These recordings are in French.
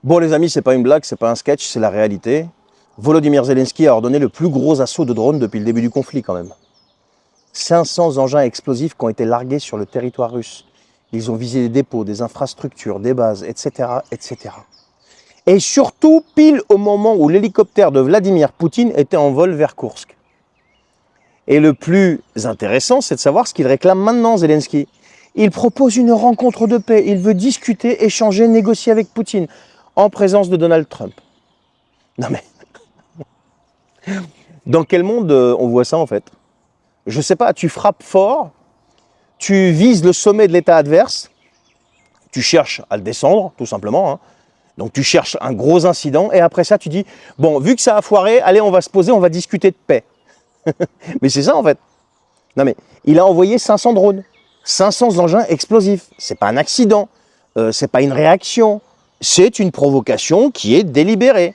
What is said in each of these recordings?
Bon les amis, c'est pas une blague, c'est pas un sketch, c'est la réalité. Volodymyr Zelensky a ordonné le plus gros assaut de drones depuis le début du conflit quand même. 500 engins explosifs qui ont été largués sur le territoire russe. Ils ont visé des dépôts, des infrastructures, des bases, etc., etc. Et surtout, pile au moment où l'hélicoptère de Vladimir Poutine était en vol vers Koursk. Et le plus intéressant, c'est de savoir ce qu'il réclame maintenant, Zelensky. Il propose une rencontre de paix, il veut discuter, échanger, négocier avec Poutine, en présence de Donald Trump. Non mais, dans quel monde on voit ça en fait? Je sais pas, tu frappes fort, tu vises le sommet de l'état adverse, tu cherches à le descendre, tout simplement, hein. Donc tu cherches un gros incident, et après ça tu dis, bon, vu que ça a foiré, allez on va se poser, on va discuter de paix. Mais c'est ça en fait. Non mais, il a envoyé 500 drones, 500 engins explosifs, c'est pas un accident, c'est pas une réaction, c'est une provocation qui est délibérée,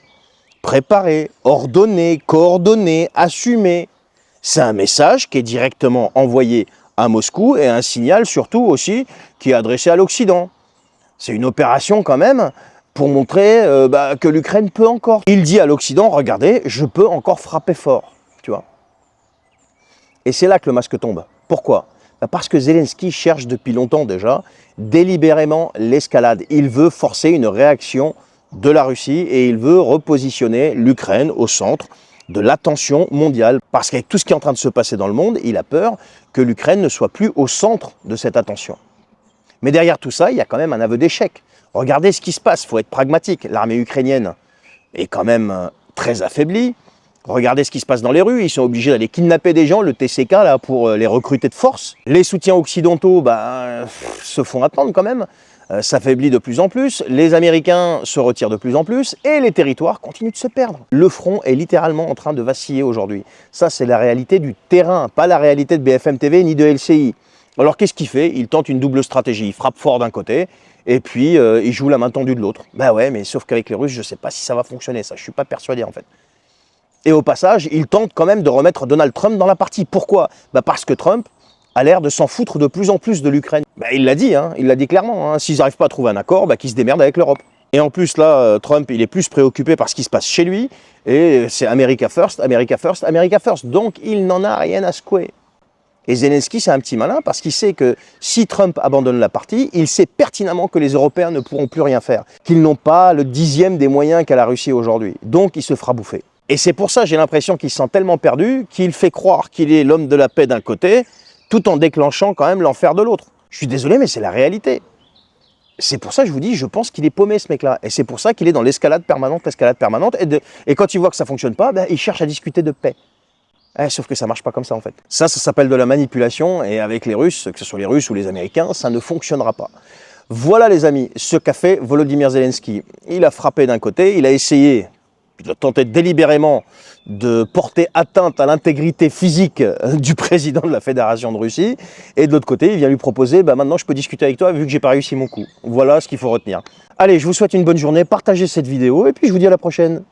préparée, ordonnée, coordonnée, assumée. C'est un message qui est directement envoyé à Moscou et un signal surtout aussi qui est adressé à l'Occident. C'est une opération quand même pour montrer que l'Ukraine peut encore. Il dit à l'Occident, regardez, je peux encore frapper fort, tu vois. Et c'est là que le masque tombe. Pourquoi? Parce que Zelensky cherche depuis longtemps déjà délibérément l'escalade. Il veut forcer une réaction de la Russie et il veut repositionner l'Ukraine au centre de l'attention mondiale. Parce qu'avec tout ce qui est en train de se passer dans le monde, il a peur que l'Ukraine ne soit plus au centre de cette attention. Mais derrière tout ça, il y a quand même un aveu d'échec. Regardez ce qui se passe, il faut être pragmatique. L'armée ukrainienne est quand même très affaiblie. Regardez ce qui se passe dans les rues, ils sont obligés d'aller kidnapper des gens, le TCK, là, pour les recruter de force. Les soutiens occidentaux se font attendre quand même, s'affaiblit de plus en plus, les Américains se retirent de plus en plus, et les territoires continuent de se perdre. Le front est littéralement en train de vaciller aujourd'hui. Ça, c'est la réalité du terrain, pas la réalité de BFM TV ni de LCI. Alors qu'est-ce qu'il fait? Il tente une double stratégie, il frappe fort d'un côté, et puis il joue la main tendue de l'autre. Ben ouais, mais sauf qu'avec les Russes, je ne sais pas si ça va fonctionner, ça, je ne suis pas persuadé en fait. Et au passage, il tente quand même de remettre Donald Trump dans la partie. Pourquoi? Parce que Trump a l'air de s'en foutre de plus en plus de l'Ukraine. Il l'a dit, hein, il l'a dit clairement. Hein. S'ils n'arrivent pas à trouver un accord, qu'ils se démerdent avec l'Europe. Et en plus, là, Trump, il est plus préoccupé par ce qui se passe chez lui. Et c'est America First, America First, America First. Donc, il n'en a rien à secouer. Et Zelensky, c'est un petit malin parce qu'il sait que si Trump abandonne la partie, il sait pertinemment que les Européens ne pourront plus rien faire. Qu'ils n'ont pas le 10e des moyens qu'a la Russie aujourd'hui. Donc, il se fera bouffer. Et c'est pour ça, j'ai l'impression qu'il se sent tellement perdu qu'il fait croire qu'il est l'homme de la paix d'un côté, tout en déclenchant quand même l'enfer de l'autre. Je suis désolé, mais c'est la réalité. C'est pour ça que je vous dis, je pense qu'il est paumé ce mec-là. Et c'est pour ça qu'il est dans l'escalade permanente. Et quand il voit que ça ne fonctionne pas, il cherche à discuter de paix. Sauf que ça ne marche pas comme ça en fait. Ça s'appelle de la manipulation. Et avec les Russes, que ce soit les Russes ou les Américains, ça ne fonctionnera pas. Voilà les amis, ce qu'a fait Volodymyr Zelensky. Il a frappé d'un côté, il a essayé... Il a tenté délibérément de porter atteinte à l'intégrité physique du président de la Fédération de Russie. Et de l'autre côté, il vient lui proposer, maintenant je peux discuter avec toi vu que j'ai pas réussi mon coup. Voilà ce qu'il faut retenir. Allez, je vous souhaite une bonne journée, partagez cette vidéo et puis je vous dis à la prochaine.